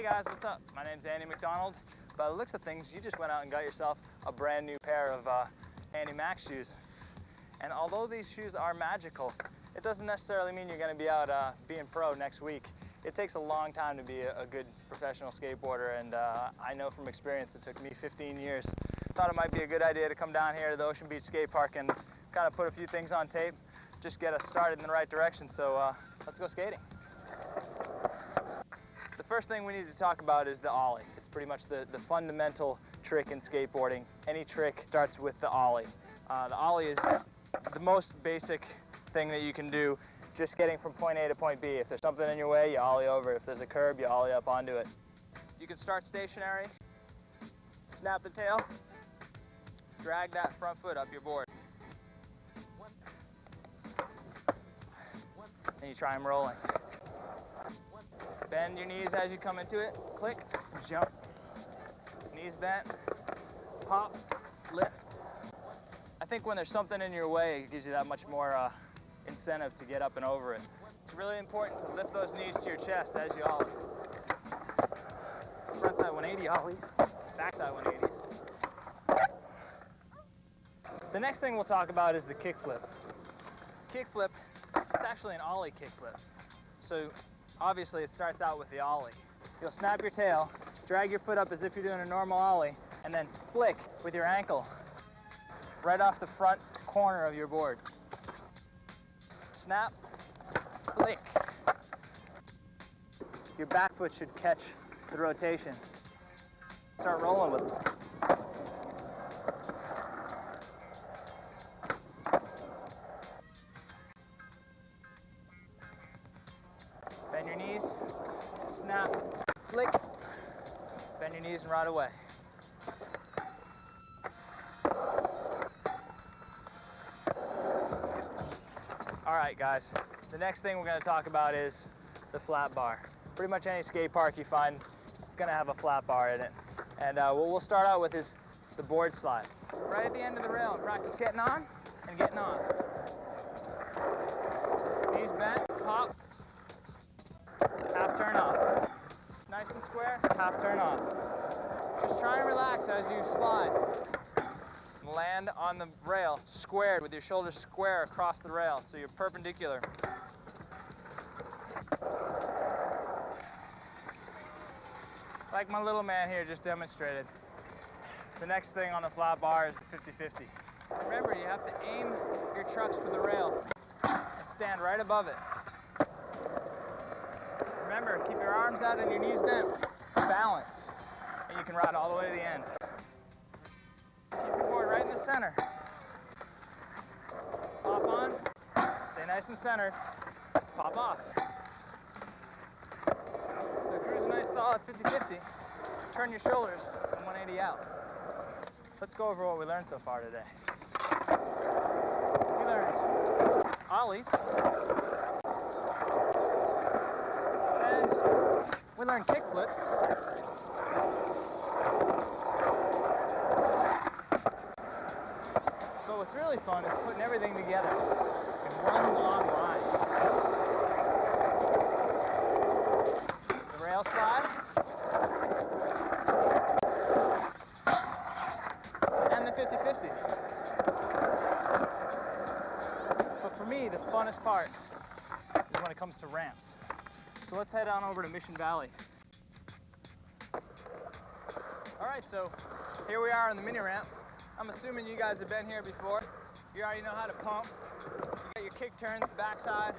Hey guys, what's up? My name's Andy McDonald. By the looks of things, you just went out and got yourself a brand new pair of Andy Max shoes. And although these shoes are magical, it doesn't necessarily mean you're going to be out being pro next week. It takes a long time to be a good professional skateboarder, and I know from experience it took me 15 years. Thought it might be a good idea to come down here to the Ocean Beach skate park and kind of put a few things on tape, just get us started in the right direction. So let's go skating. The first thing we need to talk about is the ollie. It's pretty much the fundamental trick in skateboarding. Any trick starts with the ollie. The ollie is the most basic thing that you can do, just getting from point A to point B. If there's something in your way, you ollie over. If there's a curb, you ollie up onto it. You can start stationary, snap the tail, drag that front foot up your board. And you try them rolling. Bend your knees as you come into it, click, jump. Knees bent, pop, lift. I think when there's something in your way, it gives you that much more incentive to get up and over it. It's really important to lift those knees to your chest as you ollie. Frontside 180 ollies, backside 180s. The next thing we'll talk about is the kickflip. Kickflip, it's actually an ollie kickflip. So obviously it starts out with the ollie. You'll snap your tail, drag your foot up as if you're doing a normal ollie, and then flick with your ankle right off the front corner of your board. Snap, flick. Your back foot should catch the rotation. Start rolling with it. Bend your knees, snap, flick, bend your knees and ride away. All right, guys, the next thing we're going to talk about is the flat bar. Pretty much any skate park you find, it's going to have a flat bar in it. And what we'll start out with is the board slide. Right at the end of the rail, and practice getting on and getting on. Knees bent, pop. Half turn off. Nice and square, half turn off. Just try and relax as you slide. Land on the rail squared with your shoulders square across the rail, so you're perpendicular. Like my little man here just demonstrated. The next thing on the flat bar is the 50-50. Remember, you have to aim your trucks for the rail and stand right above it. Remember, keep your arms out and your knees bent. Balance, and you can ride all the way to the end. Keep your board right in the center. Pop on, stay nice and centered, pop off. So cruise a nice solid 50-50. Turn your shoulders and 180 out. Let's go over what we learned so far today. We learned ollies. We learned kick flips. But what's really fun is putting everything together in one long line. The rail slide. And the 50-50. But for me, the funnest part is when it comes to ramps. So let's head on over to Mission Valley. All right, so here we are on the mini ramp. I'm assuming you guys have been here before. You already know how to pump. You got your kick turns, backside,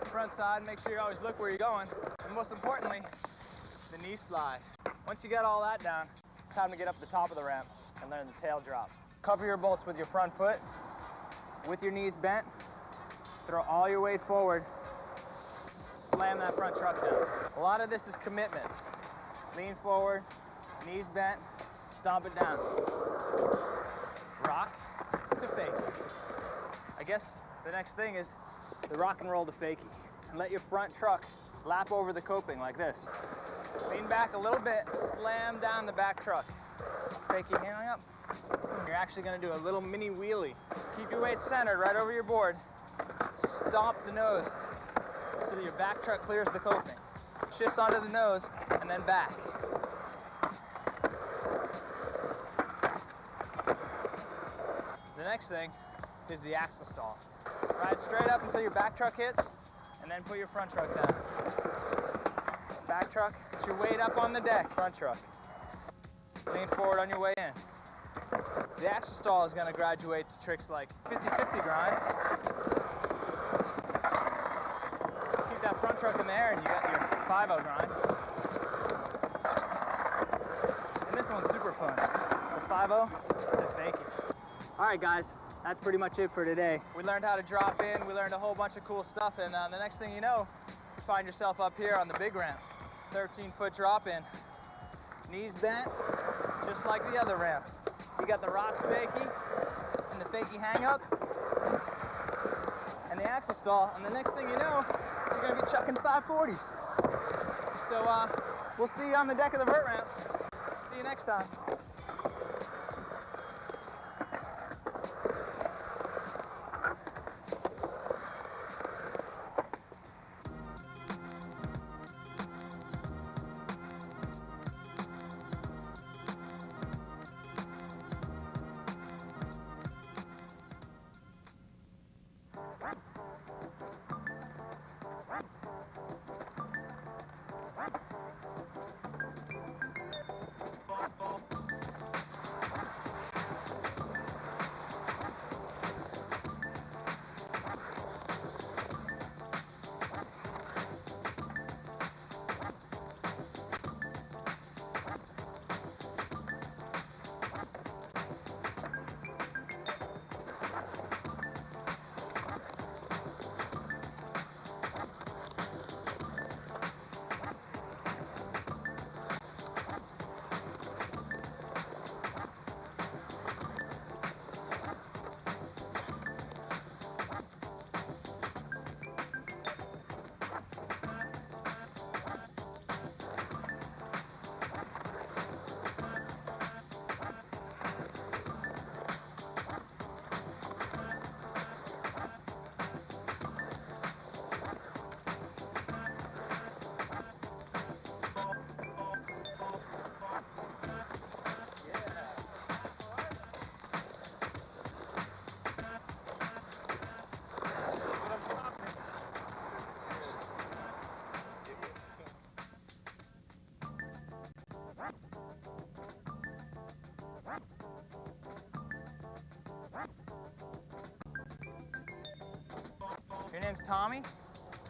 front side. Make sure you always look where you're going. And most importantly, the knee slide. Once you got all that down, it's time to get up the top of the ramp and learn the tail drop. Cover your bolts with your front foot, with your knees bent. Throw all your weight forward. Slam that front truck down. A lot of this is commitment. Lean forward, knees bent, stomp it down. Rock to fakie. I guess the next thing is the rock and roll to fakie. And let your front truck lap over the coping like this. Lean back a little bit, slam down the back truck. Fakie handling up. You're actually gonna do a little mini wheelie. Keep your weight centered right over your board. Stomp the nose so that your back truck clears the coping. Shifts onto the nose, and and then back. The next thing is the axle stall. Ride straight up until your back truck hits, and then put your front truck down. Back truck, put your weight up on the deck, front truck. Lean forward on your way in. The axle stall is going to graduate to tricks like 50-50 grind. Keep that front truck in there and you got your 5-0 grind. And this one's super fun. The 5-0, it's a fake it. All right, guys, that's pretty much it for today. We learned how to drop in, we learned a whole bunch of cool stuff, and the next thing you know, you find yourself up here on the big ramp. 13-foot drop in. Knees bent, just like the other ramps. You got the rocks fakie, and the fakie hang-ups, and the axle stall, and the next thing you know, you're gonna be chucking 540s. So we'll see you on the deck of the vert ramp. See you next time. Your name's Tommy?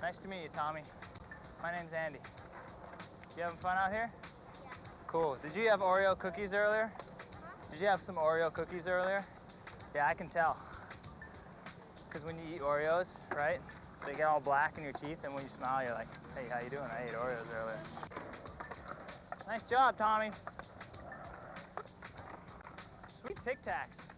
Nice to meet you, Tommy. My name's Andy. You having fun out here? Yeah. Cool. Did you have Oreo cookies earlier? Huh? Did you have some Oreo cookies earlier? Yeah, I can tell. Because when you eat Oreos, right, they get all black in your teeth, and when you smile, you're like, hey, how you doing? I ate Oreos earlier. Nice job, Tommy. Sweet Tic Tacs.